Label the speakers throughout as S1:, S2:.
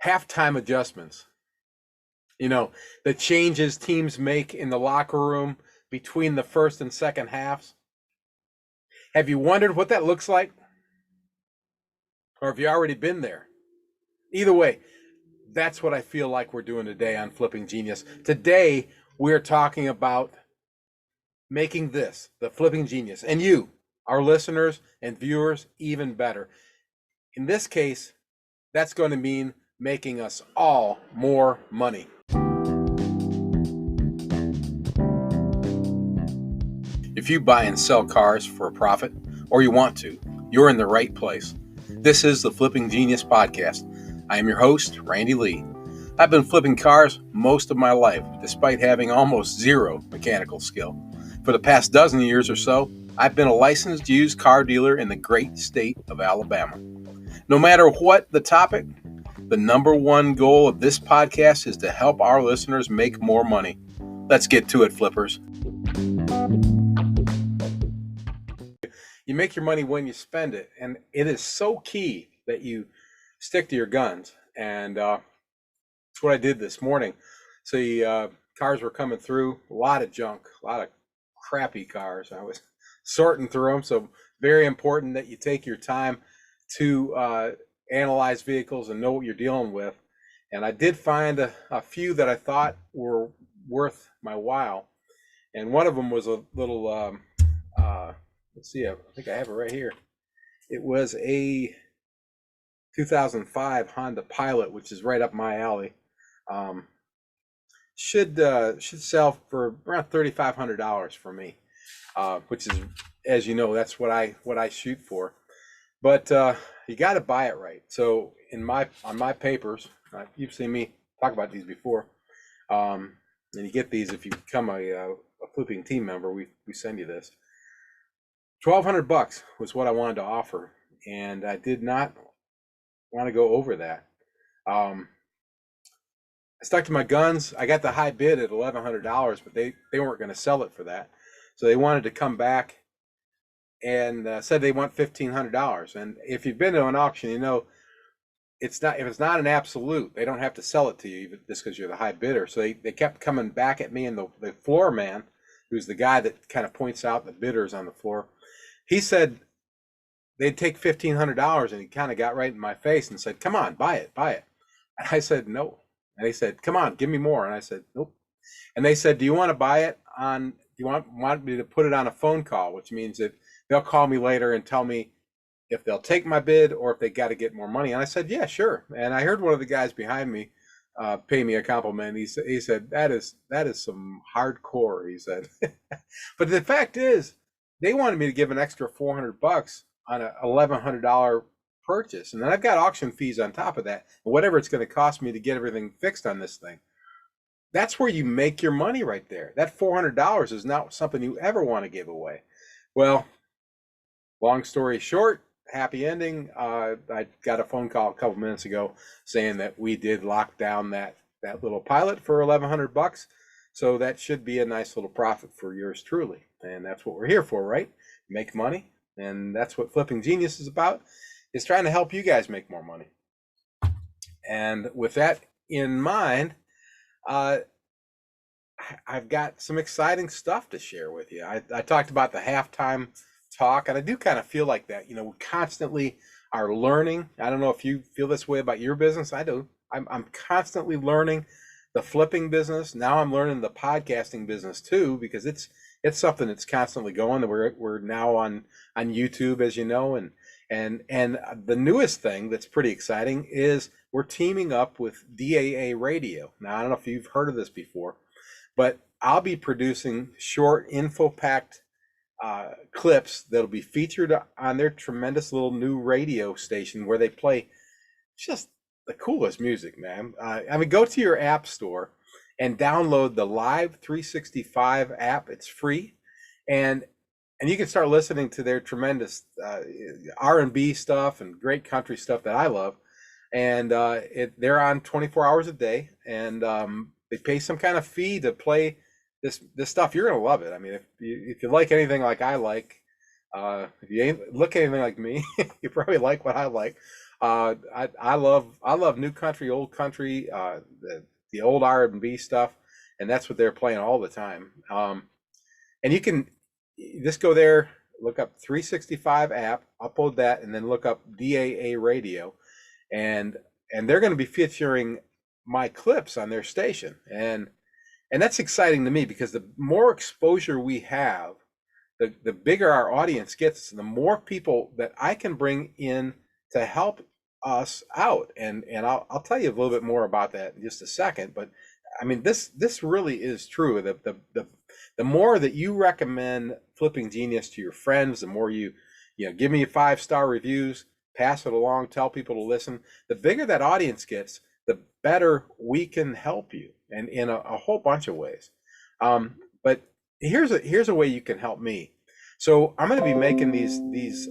S1: halftime adjustments. You know, the changes teams make in the locker room between the first and second halves. Have you wondered what that looks like? Or have you already been there? Either way, that's what I feel like we're doing today on Flipping Genius. Today, we're talking about making this, the Flipping Genius, and you, our listeners and viewers, even better. In this case, that's going to mean making us all more money. If you buy and sell cars for a profit, or you want to, you're in the right place. This is the Flipping Genius Podcast. I am your host, Randy Lee. I've been flipping cars most of my life, despite having almost zero mechanical skill. For the past dozen years or so, I've been a licensed used car dealer in the great state of Alabama. No matter what the topic, the number one goal of this podcast is to help our listeners make more money. Let's get to it, flippers. You make your money when you spend it, and it is so key that you stick to your guns. And that's what I did this morning. So cars were coming through, a lot of junk, a lot of crappy cars. I was sorting through them. So very important that you take your time to analyze vehicles and know what you're dealing with. And I did find a few that I thought were worth my while. And one of them was a little, let's see, I think I have it right here. It was a 2005 Honda Pilot, which is right up my alley. Should sell for around $3,500 for me, which is, as you know, that's what I shoot for. But you got to buy it right. So on my papers, you've seen me talk about these before, and you get these if you become a flipping team member. We send you this. $1,200 was what I wanted to offer, and I did not want to go over that. I stuck to my guns. I got the high bid at $1,100, but they weren't going to sell it for that. So they wanted to come back and said they want $1,500. And if you've been to an auction, you know if it's not an absolute, they don't have to sell it to you just because you're the high bidder. So they kept coming back at me, and the floor man, who's the guy that kind of points out the bidders on the floor, he said they'd take $1,500, and he kind of got right in my face and said, "Come on, buy it." And I said, "No." And they said, "Come on, give me more." And I said, "Nope." And they said, "Do you want to buy it on, do you want me to put it on a phone call?" Which means that they'll call me later and tell me if they'll take my bid or if they got to get more money. And I said, "Yeah, sure." And I heard one of the guys behind me pay me a compliment. He said, that is some hardcore, he said. But the fact is, they wanted me to give an extra $400 on a $1,100 purchase. And then I've got auction fees on top of that, and whatever it's going to cost me to get everything fixed on this thing. That's where you make your money right there. That $400 is not something you ever want to give away. Well, long story short, happy ending. I got a phone call a couple minutes ago saying that we did lock down that little Pilot for $1,100. So that should be a nice little profit for yours truly. And that's what we're here for, right? Make money. And that's what Flipping Genius is about, is trying to help you guys make more money. And with that in mind, I've got some exciting stuff to share with you. I talked about the halftime talk, and I do kind of feel like that. You know, we constantly are learning. I don't know if you feel this way about your business. I do. I'm constantly learning the flipping business. Now I'm learning the podcasting business too, because it's something that's constantly going. We're now on YouTube, as you know, and the newest thing that's pretty exciting is we're teaming up with DAA Radio. Now, I don't know if you've heard of this before, but I'll be producing short info-packed clips that'll be featured on their tremendous little new radio station where they play just the coolest music, man. I mean, go to your app store and download the Live 365 app. It's free, and you can start listening to their tremendous R&B stuff and great country stuff that I love. And they're on 24 hours a day, and they pay some kind of fee to play this stuff. You're gonna love it. I mean, if you like anything like I like, if you ain't look anything like me, you probably like what I like. I love new country, old country, the old R&B stuff, and that's what they're playing all the time. And you can just go there, look up 365 app, upload that, and then look up DAA radio, and they're going to be featuring my clips on their station, and that's exciting to me because the more exposure we have, the bigger our audience gets, the more people that I can bring in to help us out. And I'll tell you a little bit more about that in just a second. But I mean, this really is true. The more that you recommend Flipping Genius to your friends, the more you give me 5-star reviews, pass it along, tell people to listen. The bigger that audience gets, the better we can help you, and in a whole bunch of ways. But here's a way you can help me. So I'm going to be making these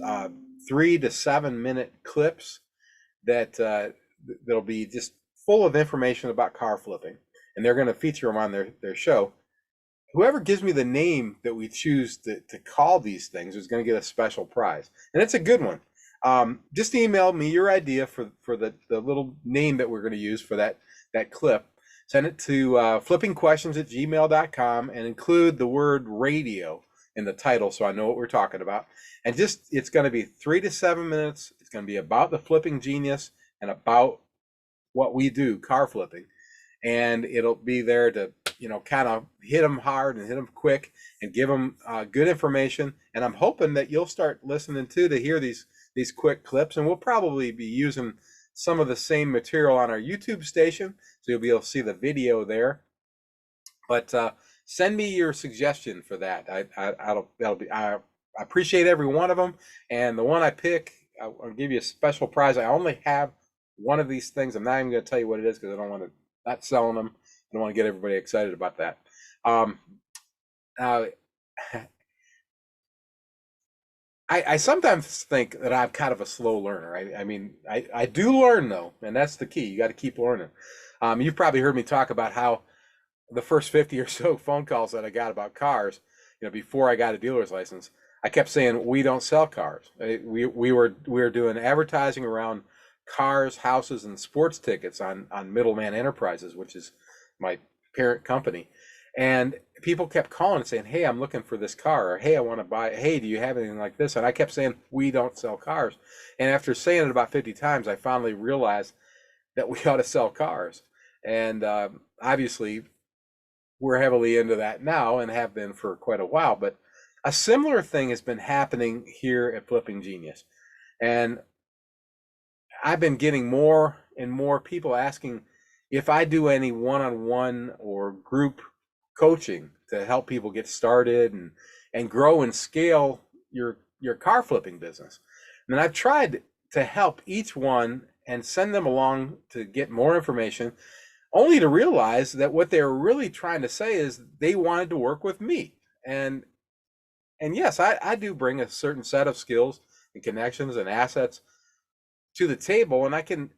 S1: 3 to 7 minute clips that that'll be just full of information about car flipping, and they're going to feature them on their show. Whoever gives me the name that we choose to call these things is going to get a special prize, and it's a good one. Just email me your idea for the little name that we're going to use for that clip. Send it to flippingquestions@gmail.com and include the word radio in the title so I know what we're talking about. And it's going to be 3 to 7 minutes. It's going to be about the Flipping Genius and about what we do, car flipping. And it'll be there to, kind of hit them hard and hit them quick and give them good information. And I'm hoping that you'll start listening to hear these quick clips. And we'll probably be using some of the same material on our YouTube station, so you'll be able to see the video there. But send me your suggestion for that. I appreciate every one of them, and the one I pick, I'll give you a special prize. I only have one of these things. I'm not even going to tell you what it is because I don't want to not selling them. I don't want to get everybody excited about that. I sometimes think that I'm kind of a slow learner. I mean, I do learn though, and that's the key. You got to keep learning. You've probably heard me talk about how the first 50 or so phone calls that I got about cars, before I got a dealer's license, I kept saying, we don't sell cars. We were doing advertising around cars, houses, and sports tickets on Middleman Enterprises, which is my parent company. And people kept calling and saying, hey, I'm looking for this car, or hey, I want to buy it. Hey, do you have anything like this? And I kept saying, we don't sell cars. And after saying it about 50 times, I finally realized that we ought to sell cars. And obviously, we're heavily into that now and have been for quite a while. But a similar thing has been happening here at Flipping Genius. And I've been getting more and more people asking if I do any one-on-one or group coaching to help people get started and grow and scale your car flipping business. And I've tried to help each one and send them along to get more information, only to realize that what they were really trying to say is they wanted to work with me. And yes, I do bring a certain set of skills and connections and assets to the table, and I can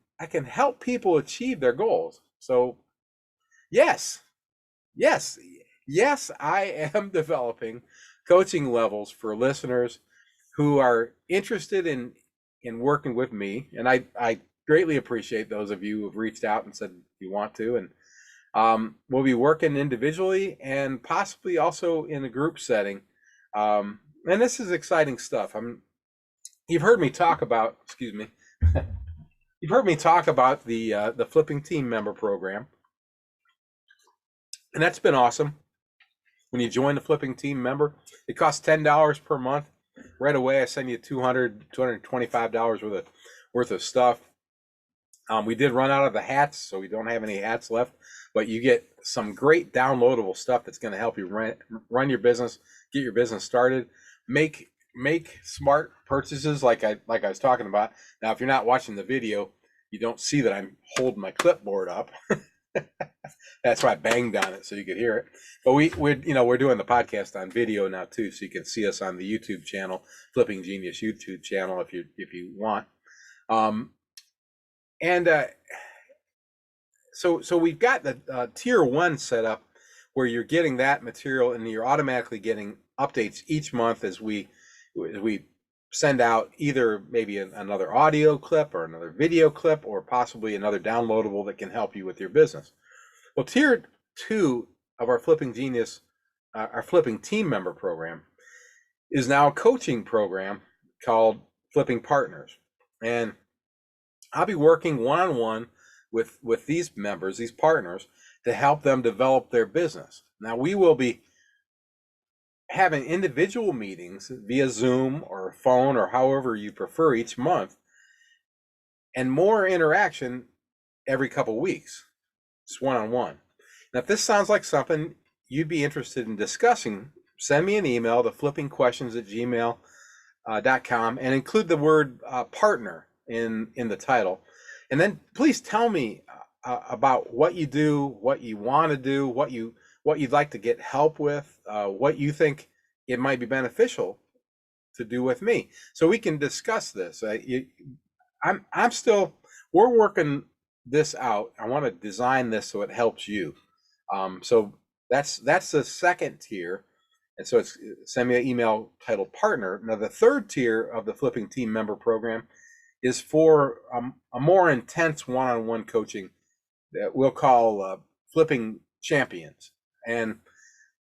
S1: help people achieve their goals. So yes, I am developing coaching levels for listeners who are interested in working with me. And I greatly appreciate those of you who have reached out and said you want to. And we'll be working individually and possibly also in a group setting. And this is exciting stuff. You've heard me talk about, excuse me, you've heard me talk about the Flipping Team Member Program. And that's been awesome. When you join the Flipping Team Member, it costs $10 per month. Right away, I send you $225 worth of stuff. We did run out of the hats, so we don't have any hats left, but you get some great downloadable stuff that's going to help you run your business, get your business started, make smart purchases like I was talking about. Now, if you're not watching the video, you don't see that I'm holding my clipboard up. That's why I banged on it so you could hear it. But we're doing the podcast on video now too, so you can see us on the YouTube channel, Flipping Genius YouTube channel, if you want. So we've got the tier 1 set up where you're getting that material and you're automatically getting updates each month as we send out either maybe another audio clip or another video clip or possibly another downloadable that can help you with your business. Well, tier 2 of our Flipping Genius, our Flipping Team Member program, is now a coaching program called Flipping Partners. And I'll be working one-on-one with these members, these partners, to help them develop their business. Now, we will be having individual meetings via Zoom or phone or however you prefer each month, and more interaction every couple weeks. It's one-on-one. Now, if this sounds like something you'd be interested in discussing, send me an email to flippingquestions@gmail.com and include the word partner in the title. And then please tell me about what you do, what you want to do, what you'd like to get help with, what you think it might be beneficial to do with me, so we can discuss this. We're working this out. I want to design this so it helps you. So that's the second tier. And so it's send me an email titled partner. Now, the third tier of the Flipping Team Member program is for a more intense one-on-one coaching that we'll call Flipping Champions. And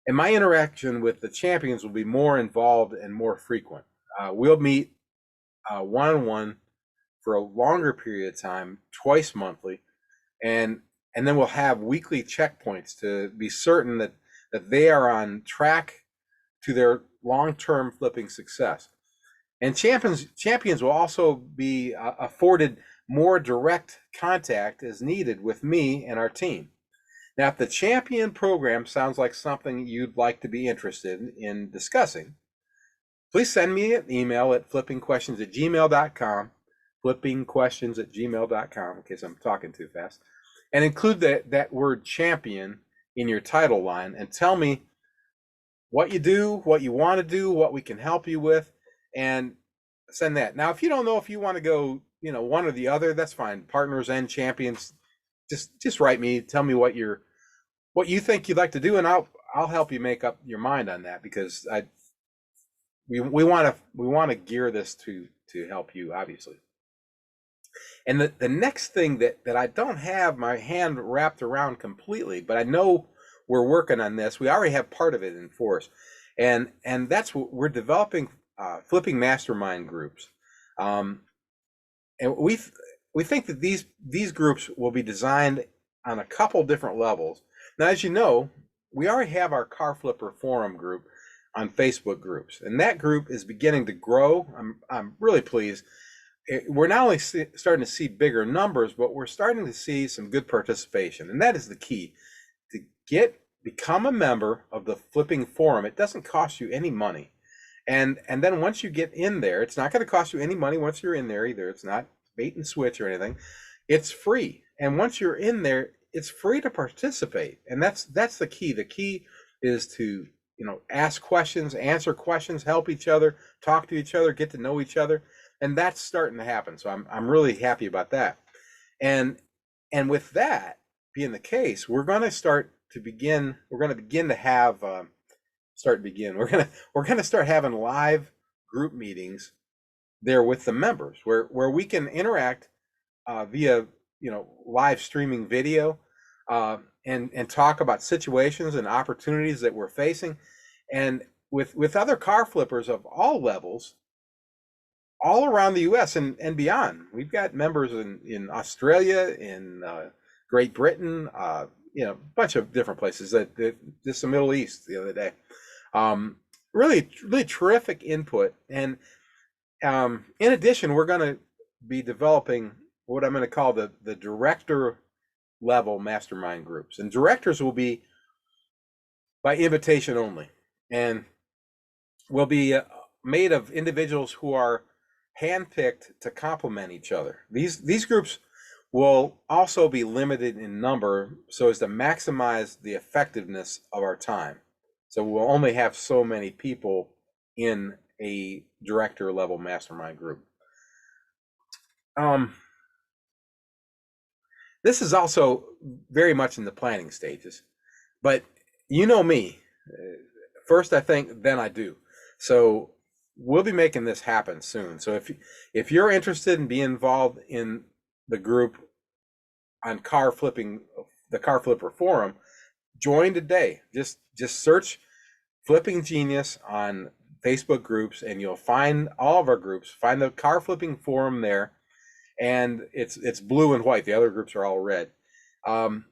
S1: my interaction with the champions will be more involved and more frequent. We'll meet one-on-one for a longer period of time, twice monthly, and then we'll have weekly checkpoints to be certain that they are on track to their long-term flipping success. And champions will also be afforded more direct contact as needed with me and our team. Now, if the champion program sounds like something you'd like to be interested in discussing, please send me an email at flippingquestions@gmail.com, flippingquestions@gmail.com, in case I'm talking too fast, and include that word champion in your title line and tell me what you do, what you want to do, what we can help you with, and send that. Now, if you don't know if you want to go, one or the other, that's fine. Partners and champions, just write me, tell me what you think you'd like to do, and I'll help you make up your mind on that, because we want to gear this to help you, obviously. And the next thing that I don't have my hand wrapped around completely, but I know we're working on this. We already have part of it in force, and that's what we're developing, flipping mastermind groups. And we think that these groups will be designed on a couple different levels. Now, as you know, we already have our Car Flipper Forum group on Facebook groups, and that group is beginning to grow. I'm really pleased. We're not only starting to see bigger numbers, but we're starting to see some good participation, and that is the key. To become a member of the Flipping Forum, it doesn't cost you any money. And then once you get in there, it's not going to cost you any money once you're in there either. It's not bait and switch or anything. It's free. And once you're in there, it's free to participate. And that's the key. The key is to, ask questions, answer questions, help each other, talk to each other, get to know each other. And that's starting to happen. So I'm really happy about that. And with that being the case, we're going to begin to start having live group meetings there with the members where we can interact via live streaming video and talk about situations and opportunities that we're facing, and with other car flippers of all levels all around the US and beyond. We've got members in Australia, in Great Britain, a bunch of different places, just the Middle East the other day. Really, really terrific input. And in addition, we're going to be developing what I'm going to call the director level mastermind groups. And directors will be by invitation only, and will be made of individuals who are handpicked to complement each other. These groups will also be limited in number so as to maximize the effectiveness of our time. So we'll only have so many people in a director level mastermind group. This is also very much in the planning stages, but you know me, first I think, then I do. So we'll be making this happen soon. So if you're interested in being involved in the group on car flipping, the Car Flipper Forum, join today. Just search Flipping Genius on Facebook groups, and you'll find all of our groups. Find the Car Flipping Forum there, and it's blue and white. The other groups are all red. And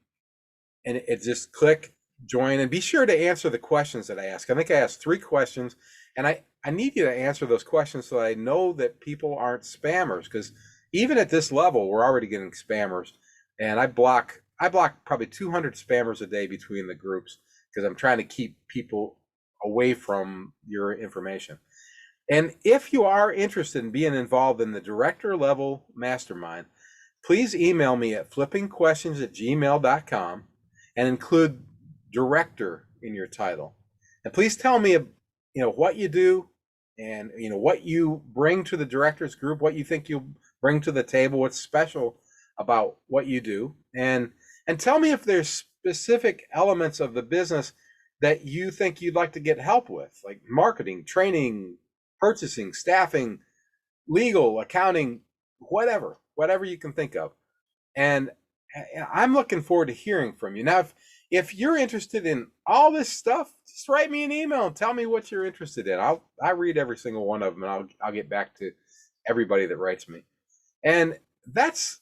S1: it just click join, and be sure to answer the questions that I ask. I think I asked 3 questions, and I need you to answer those questions so that I know that people aren't spammers, because even at this level, we're already getting spammers, and I block probably 200 spammers a day between the groups, because I'm trying to keep people away from your information. And if you are interested in being involved in the director level mastermind, please email me at flippingquestions@gmail.com and include director in your title. And please tell me, what you do, and what you bring to the directors group, what you think you'll bring to the table, what's special about what you do, and tell me if there's specific elements of the business that you think you'd like to get help with, like marketing, training, purchasing, staffing, legal, accounting, whatever you can think of. And I'm looking forward to hearing from you. Now, if you're interested in all this stuff, just write me an email and tell me what you're interested in. I read every single one of them, and I'll get back to everybody that writes me. And that's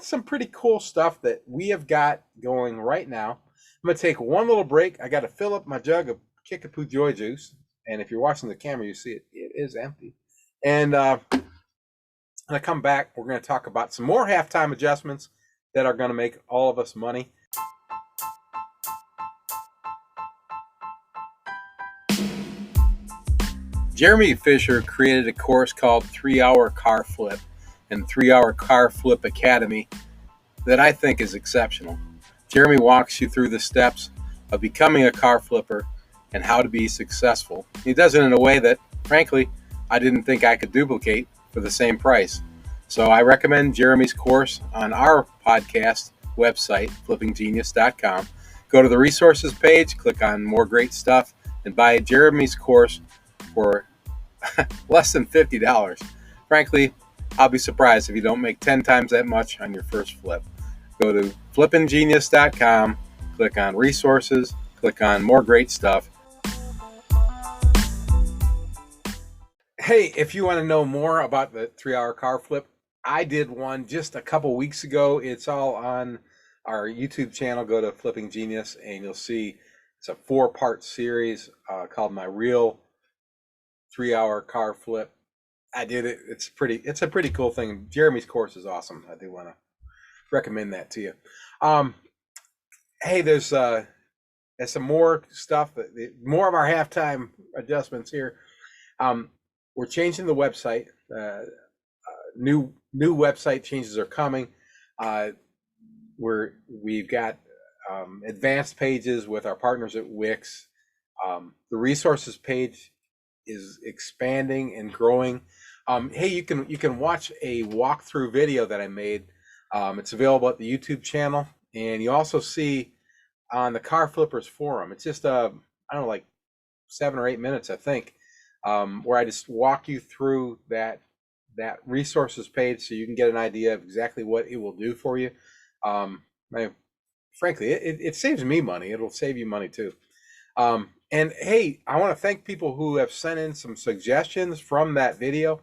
S1: some pretty cool stuff that we have got going right now. I'm going to take one little break. I got to fill up my jug of Kickapoo Joy Juice. And if you're watching the camera, you see it is empty. And when I come back, we're going to talk about some more halftime adjustments that are going to make all of us money. Jeremy Fisher created a course called 3-Hour Car Flip and 3-Hour Car Flip Academy that I think is exceptional. Jeremy walks you through the steps of becoming a car flipper and how to be successful. He does it in a way that, frankly, I didn't think I could duplicate for the same price. So I recommend Jeremy's course on our podcast website, flippinggenius.com. Go to the resources page, click on more great stuff, and buy Jeremy's course for less than $50. Frankly, I'll be surprised if you don't make 10 times that much on your first flip. Go to flippinggenius.com, click on resources, click on more great stuff. Hey, if you want to know more about the 3-Hour Car Flip, I did one just a couple weeks ago. It's all on our YouTube channel. Go to Flipping Genius, and you'll see it's a 4-part series called My Real 3-Hour Car Flip. I did it. It's a pretty cool thing. Jeremy's course is awesome. I do want to recommend that to you. Hey, there's some more stuff, more of our halftime adjustments here. We're changing the website. New website changes are coming. We've got advanced pages with our partners at Wix. The resources page is expanding and growing. Hey, you can watch a walkthrough video that I made. It's available at the YouTube channel, and you also see on the Car Flippers forum. It's just I don't know, like 7 or 8 minutes, I think, where I just walk you through that resources page so you can get an idea of exactly what it will do for you. Frankly, it saves me money. It'll save you money too. And hey, I want to thank people who have sent in some suggestions from that video.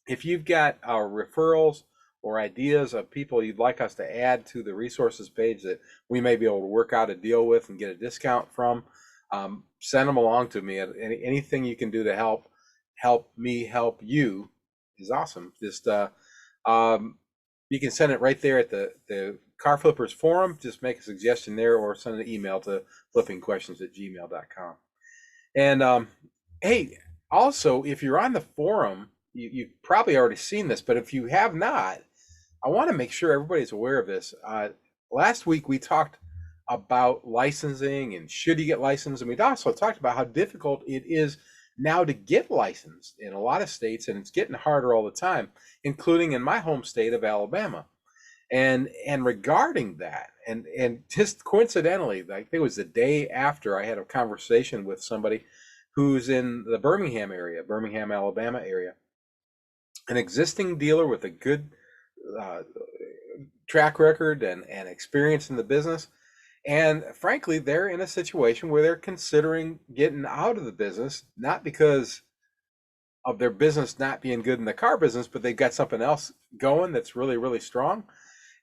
S1: If you've got referrals or ideas of people you'd like us to add to the resources page that we may be able to work out a deal with and get a discount from, send them along to me. Anything you can do to help me help you is awesome. Just you can send it right there at the Car Flippers forum. Just make a suggestion there, or send an email to flippingquestions@gmail.com. And hey, also, if you're on the forum, you've probably already seen this, but if you have not, I want to make sure everybody's aware of this. Last week we talked about licensing and should you get licensed, and we also talked about how difficult it is now to get licensed in a lot of states, and it's getting harder all the time, including in my home state of Alabama. And regarding that, and just coincidentally, I think it was the day after I had a conversation with somebody who's in the Birmingham, Alabama area, an existing dealer with a good uh, track record and experience in the business. And frankly, they're in a situation where they're considering getting out of the business, not because of their business not being good in the car business, but they've got something else going that's really, really strong.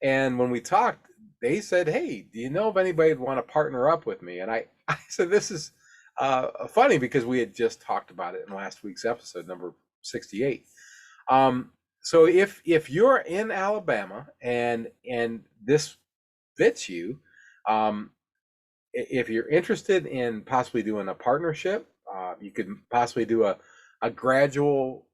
S1: And when we talked, they said, "Hey, do you know if anybody would want to partner up with me?" And I said, "This is funny because we had just talked about it in last week's episode, number 68." Um, so if you're in Alabama and this fits you, um, if you're interested in possibly doing a partnership, you could possibly do a gradual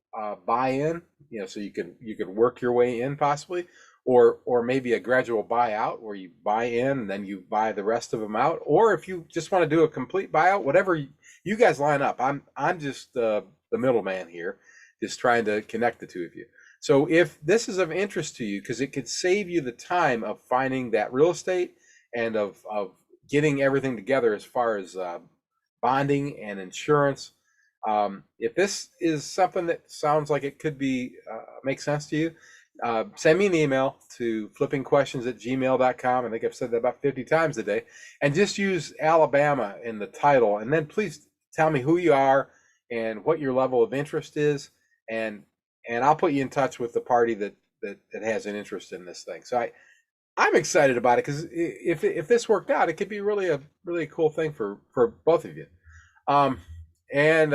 S1: buy-in, so you could work your way in possibly, or maybe a gradual buyout where you buy in and then you buy the rest of them out, or if you just want to do a complete buyout, whatever you guys line up. I'm just the middleman here, just trying to connect the two of you. So if this is of interest to you, because it could save you the time of finding that real estate and of getting everything together as far as bonding and insurance. If this is something that sounds like it could be make sense to you, send me an email to flippingquestions@gmail.com. I think I've said that about 50 times today. And just use Alabama in the title. And then please tell me who you are and what your level of interest is. And I'll put you in touch with the party that has an interest in this thing. So I'm excited about it because if this worked out, it could be really cool thing for both of you. Um, and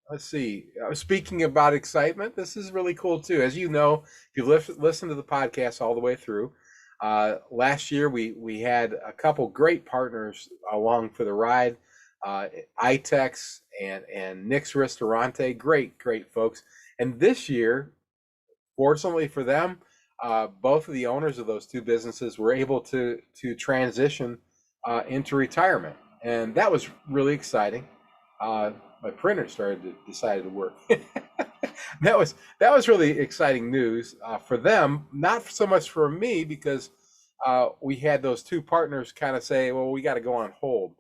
S1: let's see. Speaking about excitement, this is really cool too. As you know, if you listen to the podcast all the way through, last year we had a couple great partners along for the ride. iTex and Nick's Ristorante, great folks. And this year, fortunately for them, both of the owners of those two businesses were able to transition into retirement, and that was really exciting. My printer decided to work. that was really exciting news for them, not so much for me because we had those two partners kind of say, "Well, we got to go on hold,"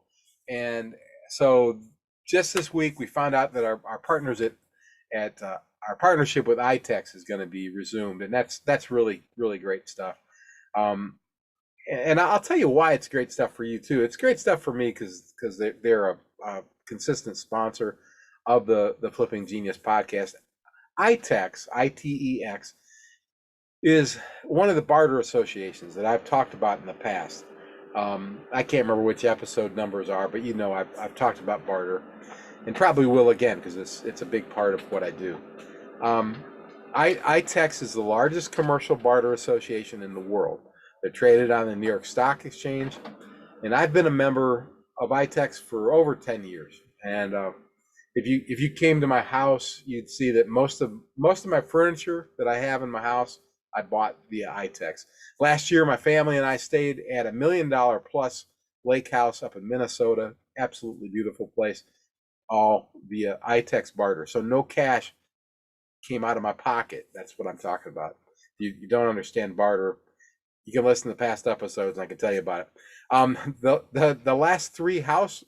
S1: and so just this week we found out that our partners at our partnership with iTex is going to be resumed, and that's really great stuff. Um, and I'll tell you why it's great stuff for you too. It's great stuff for me because they're a consistent sponsor of the Flipping Genius podcast. iTex, ITEX, is one of the barter associations that I've talked about in the past. I can't remember which episode numbers are, but I've talked about barter, and probably will again because it's a big part of what I do. Um, iTex is the largest commercial barter association in the world. They're traded on the New York Stock Exchange, and I've been a member of iTex for over 10 years. And if you came to my house, you'd see that most of my furniture that I have in my house, I bought via iTex. Last year, my family and I stayed at $1 million plus lake house up in Minnesota. Absolutely beautiful place, all via iTex barter. So no cash came out of my pocket. That's what I'm talking about. You don't understand barter, you can listen to past episodes and I can tell you about it. The last three house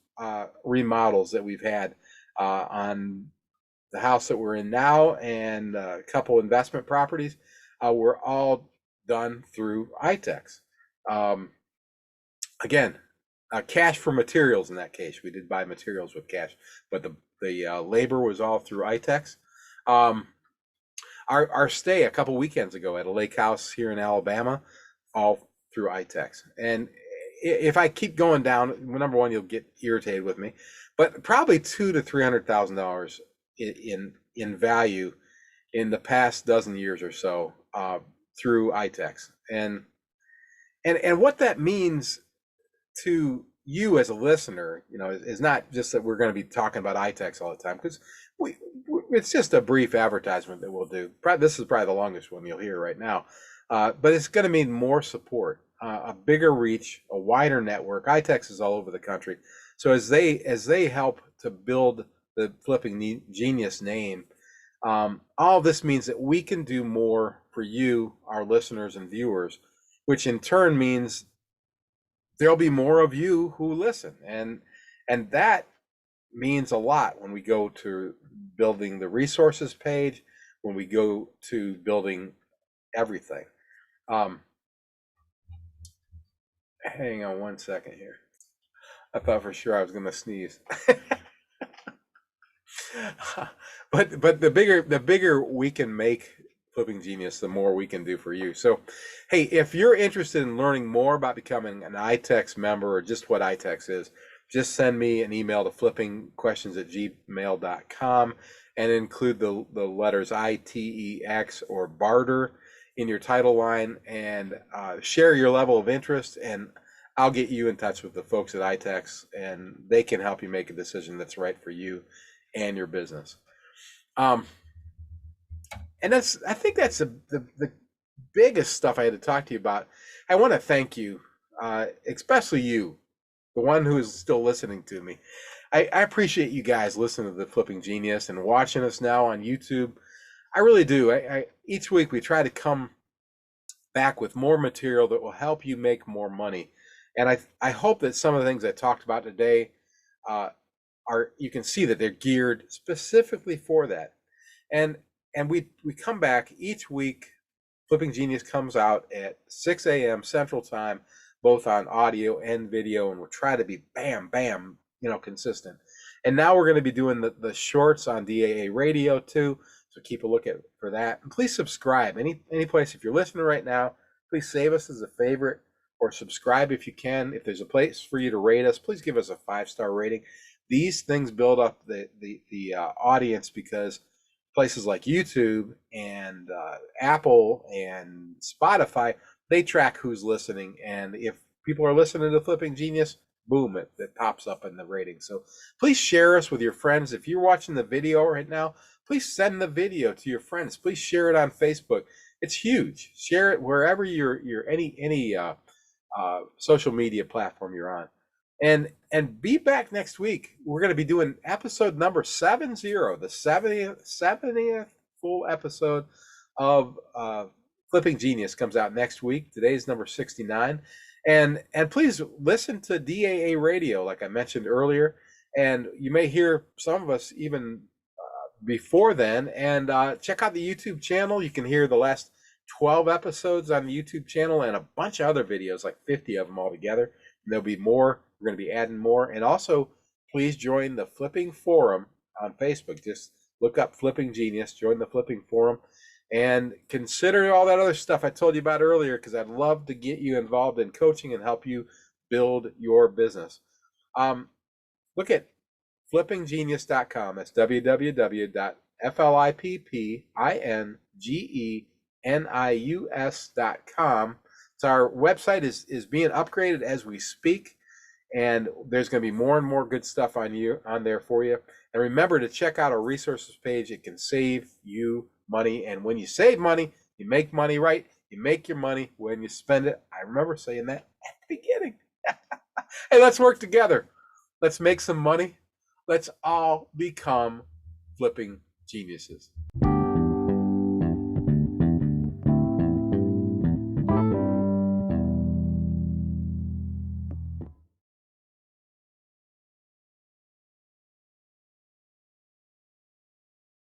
S1: remodels that we've had on the house that we're in now and a couple investment properties were all done through iTex. Again, cash for materials in that case. We did buy materials with cash, but the labor was all through iTex. Our stay a couple weekends ago at a lake house here in Alabama, all through iTex. And if I keep going down, number one, you'll get irritated with me, but probably $200,000 to $300,000 in value in the past dozen years or so through iTex. And what that means to you as a listener, is not just that we're going to be talking about iTex all the time, because it's just a brief advertisement that we'll do. This is probably the longest one you'll hear right now, but it's going to mean more support, a bigger reach, a wider network. iTex is all over the country, so as they help to build the Flipping Genius name, all this means that we can do more for you, our listeners and viewers, which in turn means there'll be more of you who listen, and that means a lot when we go to building the resources page, when we go to building everything. Hang on one second here. I thought for sure I was going to sneeze. but the bigger we can make Flipping Genius, the more we can do for you. So, hey, if you're interested in learning more about becoming an iTex member or just what iTex is, just send me an email to flippingquestions@gmail.com and include the letters ITEX or barter in your title line, and share your level of interest, and I'll get you in touch with the folks at iTex, and they can help you make a decision that's right for you and your business. And I think that's the biggest stuff I had to talk to you about. I want to thank you, especially you, the one who is still listening to me. I appreciate you guys listening to the Flipping Genius and watching us now on YouTube. I really do. Each week we try to come back with more material that will help you make more money. And I hope that some of the things I talked about today you can see that they're geared specifically for that. And we come back each week. Flipping Genius comes out at 6 a.m. Central Time, both on audio and video, and we'll try to be bam, consistent. And now we're going to be doing the shorts on DAA Radio too, so keep a look for that. And please subscribe. Any place, if you're listening right now, please save us as a favorite or subscribe if you can. If there's a place for you to rate us, please give us a 5-star rating. These things build up the audience, because places like YouTube and Apple and Spotify, they track who's listening. And if people are listening to Flipping Genius, boom, it pops up in the rating. So please share us with your friends. If you're watching the video right now, please send the video to your friends. Please share it on Facebook. It's huge. Share it wherever you're any social media platform you're on. And be back next week. We're going to be doing episode number 70, the 70th full episode of Flipping Genius comes out next week. Today's number 69. And please listen to DAA Radio, like I mentioned earlier. And you may hear some of us even before then. And check out the YouTube channel. You can hear the last 12 episodes on the YouTube channel and a bunch of other videos, like 50 of them all together. And there'll be more. We're going to be adding more. And also, please join the Flipping Forum on Facebook. Just look up Flipping Genius, join the Flipping Forum, and consider all that other stuff I told you about earlier, because I'd love to get you involved in coaching and help you build your business. Look at flippinggenius.com. That's www.flippinggenius.com. So our website is being upgraded as we speak. And there's going to be more and more good stuff on there for you. And remember to check out our resources page. It can save you money. And when you save money, you make money, right? You make your money when you spend it. I remember saying that at the beginning. Hey, let's work together. Let's make some money. Let's all become flipping geniuses.